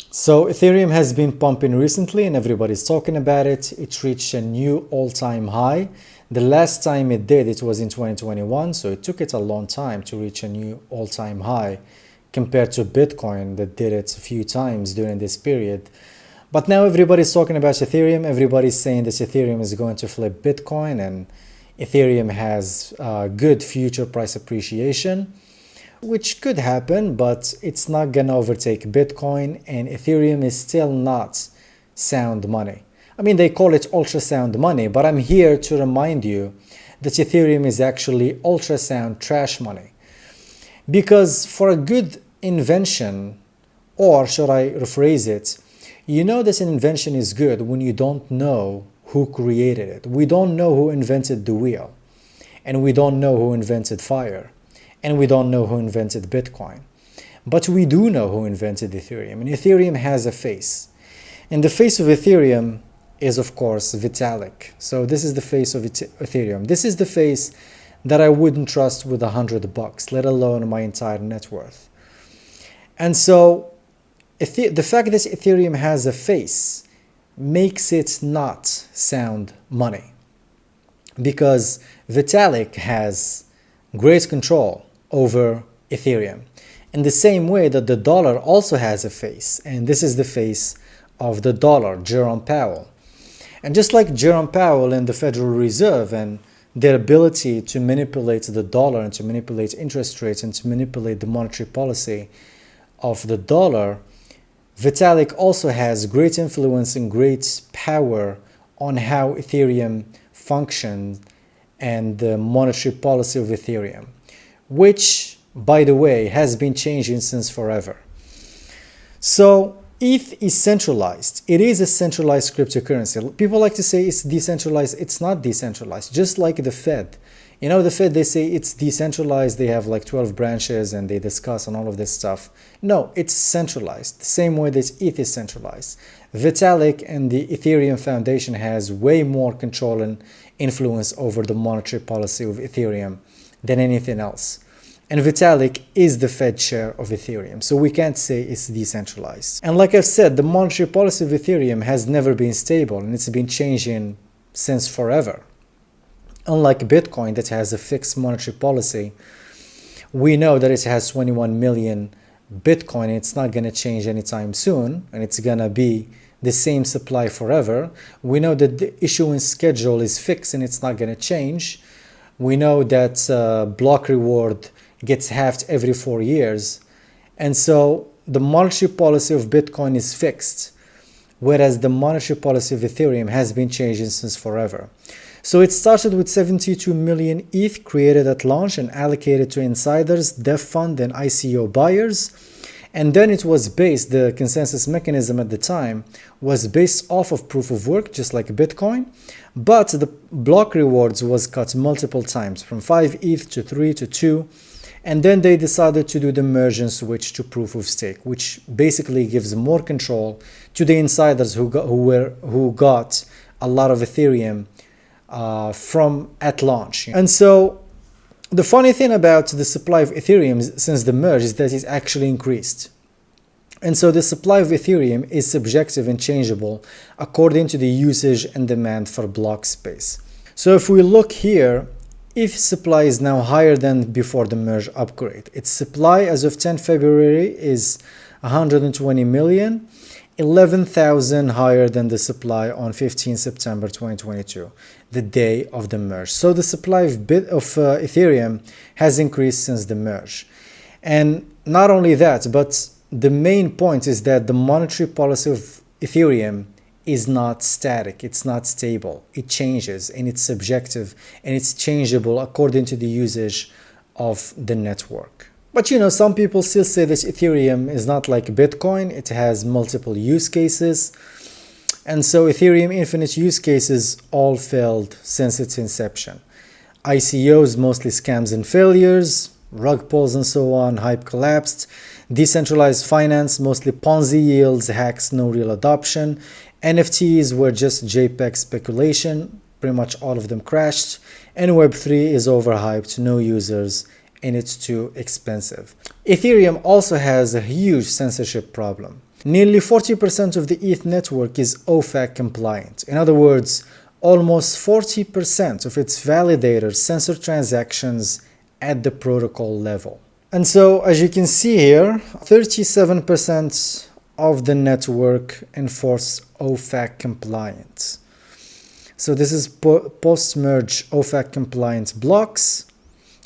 So Ethereum has been pumping recently and everybody's talking about it. It reached a new all-time high. The last time it did, it was in 2021, so it took it a long time to reach a new all-time high compared to Bitcoin that did it a few times during this period. But now everybody's talking about Ethereum. Everybody's saying that Ethereum is going to flip Bitcoin and Ethereum has good future price appreciation, which could happen, but it's not gonna overtake Bitcoin, and Ethereum is still not sound money. I mean, they call it ultrasound money, but I'm here to remind you that Ethereum is actually ultrasound trash money. Because for a good invention, or should I rephrase it, you know that an invention is good when you don't know who created it. We don't know who invented the wheel, and we don't know who invented fire, and we don't know who invented Bitcoin. But we do know who invented Ethereum, and Ethereum has a face. And the face of Ethereum is, of course, Vitalik. So this is the face of Ethereum. This is the face that I wouldn't trust with $100, let alone my entire net worth. And so the fact that Ethereum has a face makes it not sound money, because Vitalik has great control over Ethereum in the same way that the dollar also has a face, and this is the face of the dollar, Jerome Powell. And just like Jerome Powell and the Federal Reserve and their ability to manipulate the dollar and to manipulate interest rates and to manipulate the monetary policy of the dollar, Vitalik also has great influence and great power on how Ethereum functions and the monetary policy of Ethereum, which, by the way, has been changing since forever. So ETH is centralized. It is a centralized cryptocurrency. People like to say it's decentralized. It's not decentralized. Just like the Fed. You know, the Fed, they say it's decentralized. They have like 12 branches and they discuss on all of this stuff. No, it's centralized. The same way that ETH is centralized. Vitalik and the Ethereum Foundation has way more control and influence over the monetary policy of Ethereum than anything else. And Vitalik is the Fed chair of Ethereum, so we can't say it's decentralized. And like I've said, the monetary policy of Ethereum has never been stable, and it's been changing since forever. Unlike Bitcoin that has a fixed monetary policy, we know that it has 21 million Bitcoin, and it's not going to change anytime soon, and it's going to be the same supply forever. We know that the issuance schedule is fixed and it's not going to change. We know that block reward gets halved every 4 years. And so the monetary policy of Bitcoin is fixed, whereas the monetary policy of Ethereum has been changing since forever. So it started with 72 million ETH created at launch and allocated to insiders, dev fund, and ICO buyers. And then it was based, the consensus mechanism at the time was based off of proof of work, just like Bitcoin. But the block rewards was cut multiple times, from 5 ETH to 3 to 2. And then they decided to do the merge and switch to proof of stake, which basically gives more control to the insiders who got a lot of Ethereum from at launch. And so the funny thing about the supply of Ethereum since the merge is that it's actually increased. And so the supply of Ethereum is subjective and changeable according to the usage and demand for block space. So if we look here, ETH supply is now higher than before the merge upgrade. Its supply as of 10 February is 120 million, 11,000 higher than the supply on 15 September 2022, the day of the merge. So the supply of Ethereum has increased since the merge. And not only that, but the main point is that the monetary policy of Ethereum is not static, it's not stable, it changes and it's subjective and it's changeable according to the usage of the network. But you know, some people still say that Ethereum is not like Bitcoin, it has multiple use cases. And so Ethereum infinite use cases all failed since its inception. ICOs, mostly scams and failures, rug pulls and so on, hype collapsed. Decentralized finance, mostly Ponzi yields, hacks, no real adoption. NFTs were just JPEG speculation, pretty much all of them crashed. And Web3 is overhyped, no users, and it's too expensive. Ethereum also has a huge censorship problem. Nearly 40% of the ETH network is OFAC-compliant. In other words, almost 40% of its validators censor transactions at the protocol level. And so, as you can see here, 37% of the network enforce OFAC compliance. So this is post-merge OFAC compliance blocks,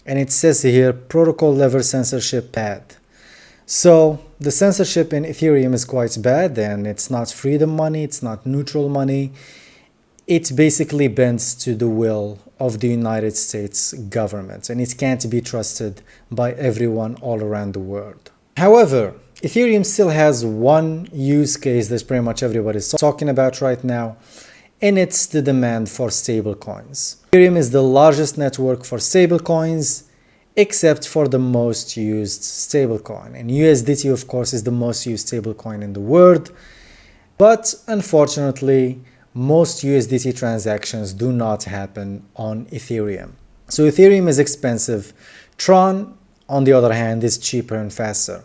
and it says here protocol level censorship bad. So the censorship in Ethereum is quite bad, and it's not freedom money, it's not neutral money. It basically bends to the will of the United States government, and it can't be trusted by everyone all around the world. However, Ethereum still has one use case that pretty much everybody's talking about right now, and it's the demand for stablecoins. Ethereum is the largest network for stablecoins, except for the most used stablecoin. And USDT, of course, is the most used stablecoin in the world. But unfortunately, most USDT transactions do not happen on Ethereum. So Ethereum is expensive. Tron, on the other hand, is cheaper and faster.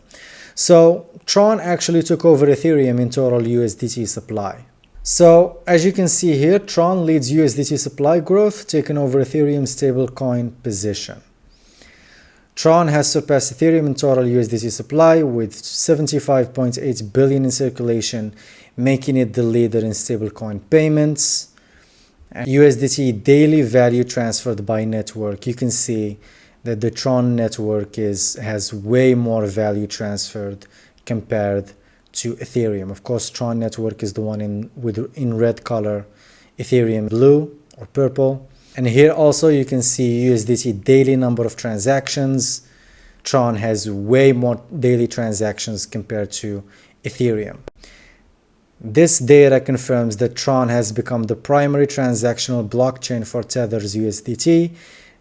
So Tron actually took over Ethereum in total USDT supply. So as you can see here, Tron leads USDT supply growth, taking over Ethereum's stablecoin position. Tron has surpassed Ethereum in total USDT supply with 75.8 billion in circulation, making it the leader in stablecoin payments. And USDT daily value transferred by network, you can see that the Tron network has way more value transferred compared to Ethereum. Of course, Tron network is the one in red color, Ethereum blue or purple. And here also you can see USDT daily number of transactions. Tron has way more daily transactions compared to Ethereum. This data confirms that Tron has become the primary transactional blockchain for Tether's USDT.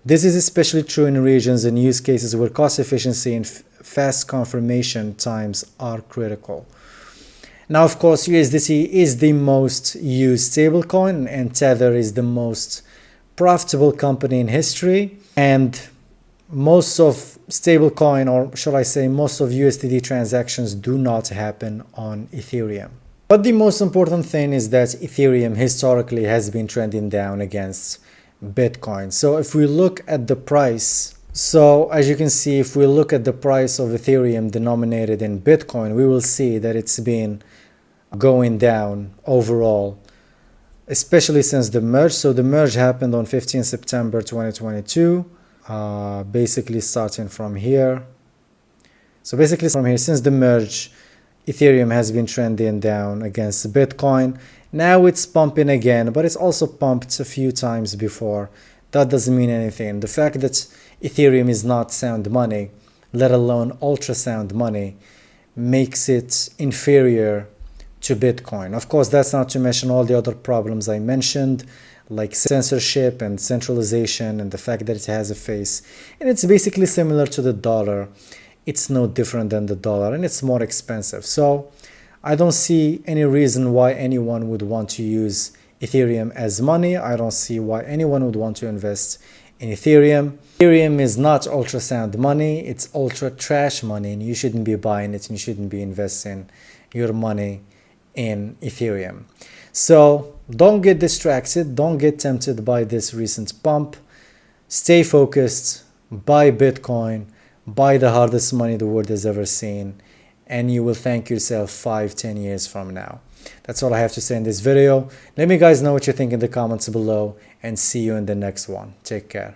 This is especially true in regions and use cases where cost efficiency and fast confirmation times are critical. Now, of course, USDT is the most used stablecoin, and Tether is the most profitable company in history. And most of stablecoin, or should I say most of USDT transactions, do not happen on Ethereum. But the most important thing is that Ethereum historically has been trending down against Bitcoin. So if we look at the price, so as you can see, if we look at the price of Ethereum denominated in Bitcoin, we will see that it's been going down overall, especially since the merge. So the merge happened on 15 September 2022, basically starting from here. So basically from here, since the merge, Ethereum has been trending down against Bitcoin. Now it's pumping again, but it's also pumped a few times before. That doesn't mean anything. The fact that Ethereum is not sound money, let alone ultrasound money, makes it inferior to Bitcoin. Of course, that's not to mention all the other problems I mentioned, like censorship and centralization and the fact that it has a face. And it's basically similar to the dollar. It's no different than the dollar, and it's more expensive. So I don't see any reason why anyone would want to use Ethereum as money. I don't see why anyone would want to invest in Ethereum. Ethereum is not ultrasound money, it's ultra trash money, and you shouldn't be buying it, and you shouldn't be investing your money in Ethereum. So don't get distracted, don't get tempted by this recent pump. Stay focused, buy Bitcoin, buy the hardest money the world has ever seen, and you will thank yourself 5-10 years from now. That's all I have to say in this video. Let me guys know what you think in the comments below, and see you in the next one. Take care.